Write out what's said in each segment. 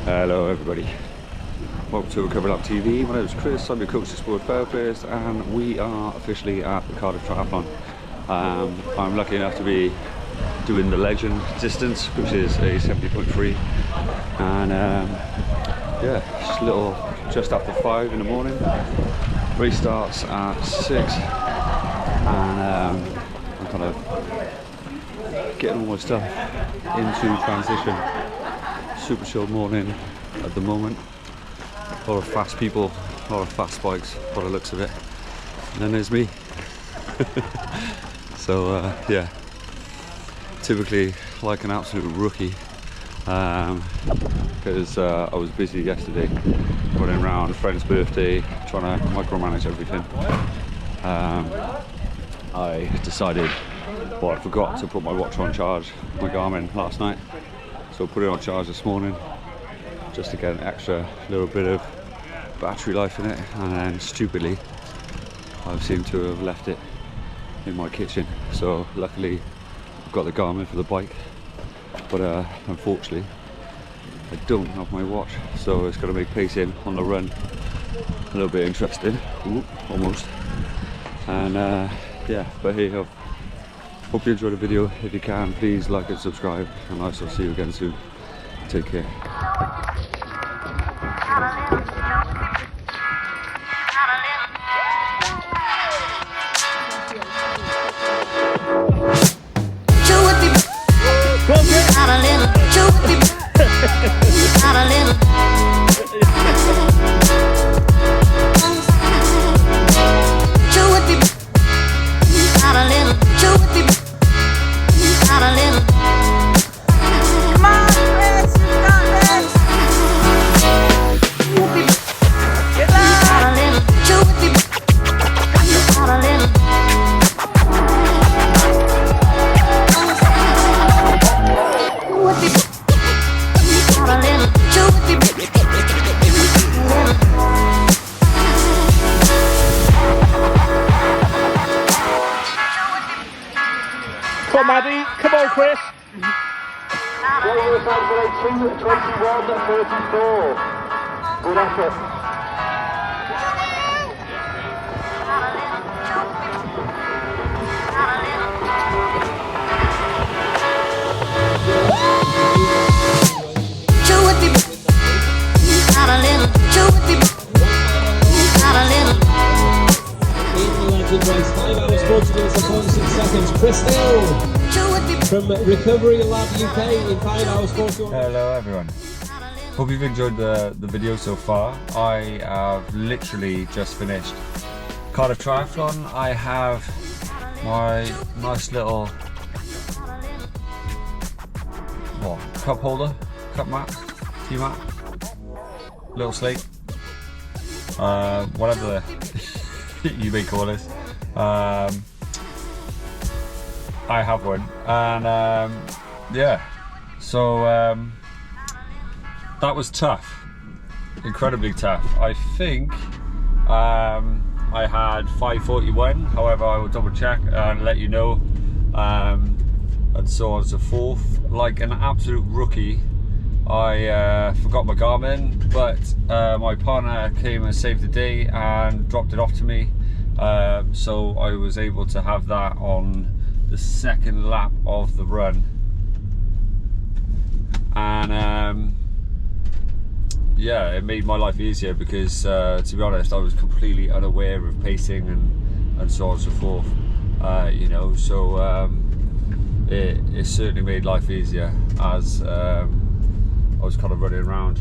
Hello everybody, welcome to Recovery Lab TV. My name is Chris, I'm your coach to Sport Fairplace, and we are officially at the Cardiff Triathlon. I'm lucky enough to be doing the legend distance, which is a 70.3, and yeah, just a little just after 5 in the morning. Race starts at 6, and I'm kind of getting all my stuff into transition. Super chill morning at the moment. A lot of fast people, a lot of fast bikes by the looks of it. And then there's me. So yeah, typically like an absolute rookie, because I was busy yesterday running around a friend's birthday trying to micromanage everything. I decided, well, I forgot to put my watch on charge, my Garmin, last night. So I put it on charge this morning just to get an extra little bit of battery life in it, and then stupidly I seem to have left it in my kitchen. So luckily I've got the Garmin for the bike, but unfortunately I don't have my watch, so it's going to make pacing on the run a little bit interesting. Ooh, almost. And yeah, but hey, hope you enjoyed the video. If you can, please like and subscribe, and I shall see you again soon. Take care. Come on, Maddie. Come on, Chris. 21:34. Good effort. Race 5 hours 40 minutes and 46 seconds. Chris Hill from Recovery Lab UK in 5 hours 41. Hello everyone. Hope you've enjoyed the video so far. I have literally just finished Cardiff Triathlon. I have my nice little cup holder, cup mat, tea mat, little slate, whatever you may call this. I have one, and yeah, so that was tough, incredibly tough. I think I had 5:41, however I will double check and let you know, and so on and so forth. Like an absolute rookie, I forgot my Garmin, but my partner came and saved the day and dropped it off to me, so I was able to have that on the second lap of the run. And yeah, it mid my life easier because to be honest, I was completely unaware of pacing and so on and so forth, you know, so it certainly made life easier as I was kind of running around.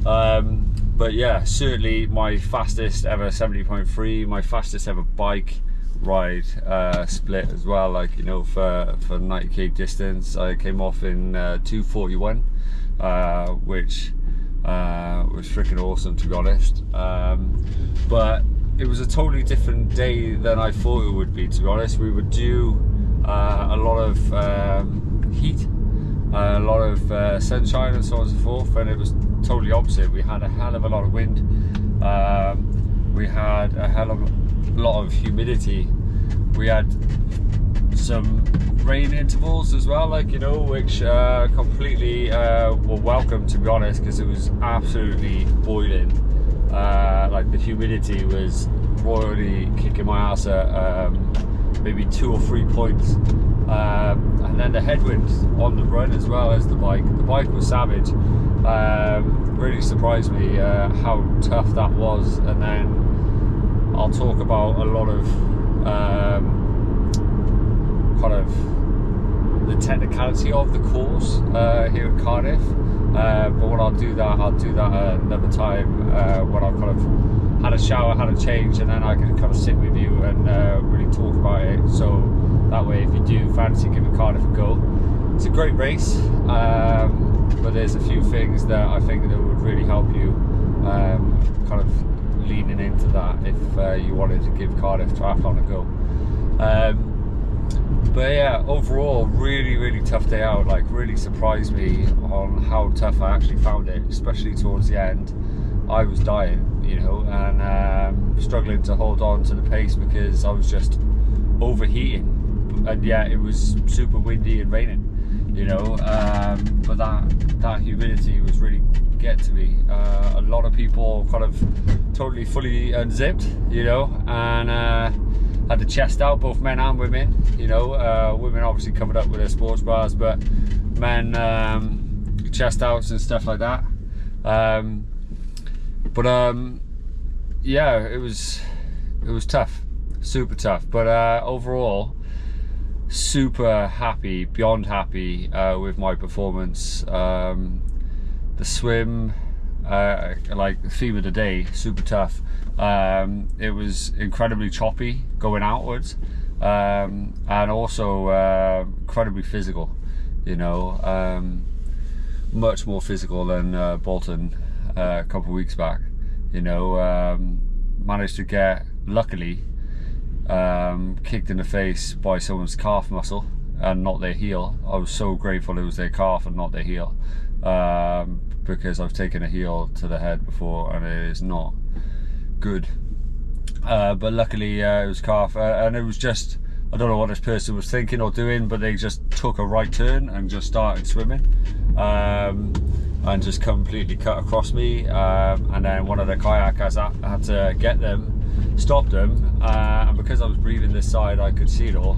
But yeah, certainly my fastest ever 70.3, my fastest ever bike ride split as well, like, you know, for 90k distance. I came off in 2:41, which was freaking awesome, to be honest. But it was a totally different day than I thought it would be, to be honest. We would do a lot of heat, a lot of sunshine and so on and so forth, and it was totally opposite. We had a hell of a lot of wind, we had a hell of a lot of humidity, we had some rain intervals as well, like, you know, which completely were welcome, to be honest, because it was absolutely boiling. Like the humidity was royally kicking my ass at maybe 2 or 3 points, and then the headwind on the run as well as the bike. The bike was savage. Really surprised me how tough that was. And then I'll talk about a lot of kind of the technicality of the course here at Cardiff, but when I'll do that another time, when I've kind of had a shower, had a change, and then I can kind of sit with you and really talk about it. So that way, if you do fancy giving Cardiff a go, it's a great race, but there's a few things that I think that would really help you kind of leaning into that if you wanted to give Cardiff Triathlon a go. But yeah, overall, really tough day out. Like, really surprised me on how tough I actually found it, especially towards the end. I was dying, you know, and struggling to hold on to the pace because I was just overheating. And yeah, it was super windy and raining, you know, but that humidity was really getting to me. A lot of people kind of totally fully unzipped, you know, and had the chest out, both men and women, you know. Women obviously covered up with their sports bras, but men chest outs and stuff like that. Yeah, it was tough, super tough, but overall super happy, beyond happy with my performance. The swim, like the theme of the day, super tough. It was incredibly choppy going outwards, and also incredibly physical, you know, much more physical than Bolton a couple of weeks back, you know. Managed to get, luckily, kicked in the face by someone's calf muscle and not their heel. I was so grateful it was their calf and not their heel, because I've taken a heel to the head before and it is not good. But luckily it was calf, and it was just, I don't know what this person was thinking or doing, but they just took a right turn and just started swimming, and just completely cut across me, and then one of the kayakers had to get them, stop them, and because I was breathing this side I could see it all,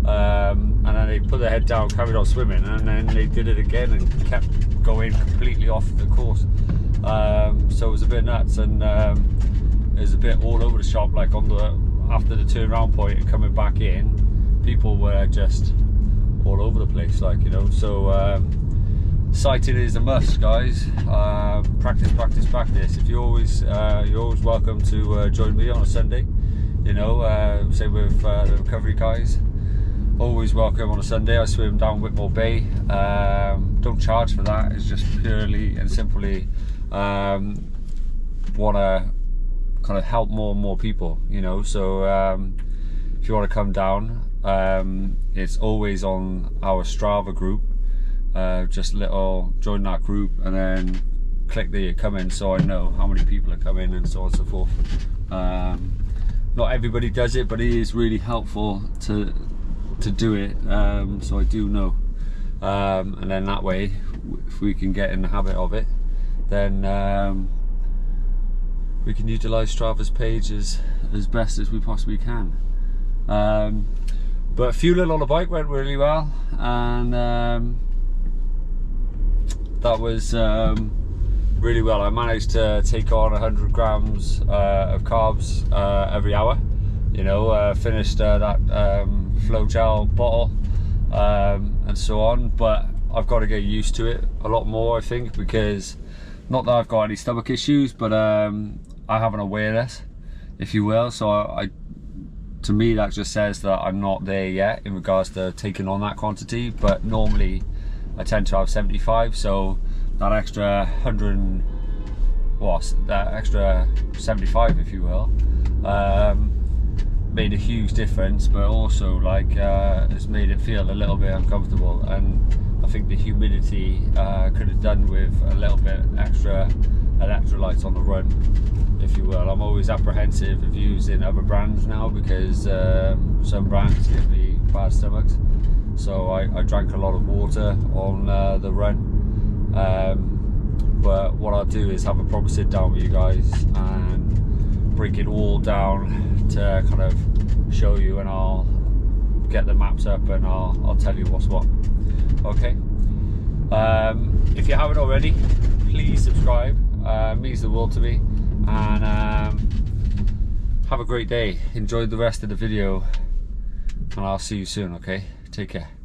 and then they put their head down, carried on swimming, and then they did it again and kept going completely off the course. So it was a bit nuts, and it was a bit all over the shop, like after the turnaround point and coming back in, people were just all over the place, like, you know. So sighting is a must, guys. Practice. If you're always welcome to join me on a Sunday, you know. Same with the recovery guys, always welcome on a Sunday. I swim down Whitmore Bay. Don't charge for that. It's just purely and simply want to kind of help more and more people, you know. So if you want to come down, it's always on our Strava group. Just join that group and then click that you're coming, so I know how many people are coming and so on and so forth. Not everybody does it, but it is really helpful to do it, so I do know, and then that way, if we can get in the habit of it, then we can utilize Strava's page as best as we possibly can. But fueling on the bike went really well, and that was really well. I managed to take on 100 grams of carbs every hour, you know. Finished that flow gel bottle, and so on, but I've got to get used to it a lot more, I think, because not that I've got any stomach issues, but I have an awareness, if you will. So to me that just says that I'm not there yet in regards to taking on that quantity, but normally I tend to have 75, so that extra 100, that extra 75, if you will, made a huge difference, but also like it's made it feel a little bit uncomfortable, and I think the humidity could have done with a little bit extra electrolytes on the run. if you will. I'm always apprehensive of using other brands now because some brands give me bad stomachs. So I drank a lot of water on the run. But what I'll do is have a proper sit down with you guys and break it all down to kind of show you, and I'll get the maps up and I'll tell you what's what. Okay. If you haven't already, please subscribe. It means the world to me. And have a great day. Enjoy the rest of the video, and I'll see you soon. Okay, take care.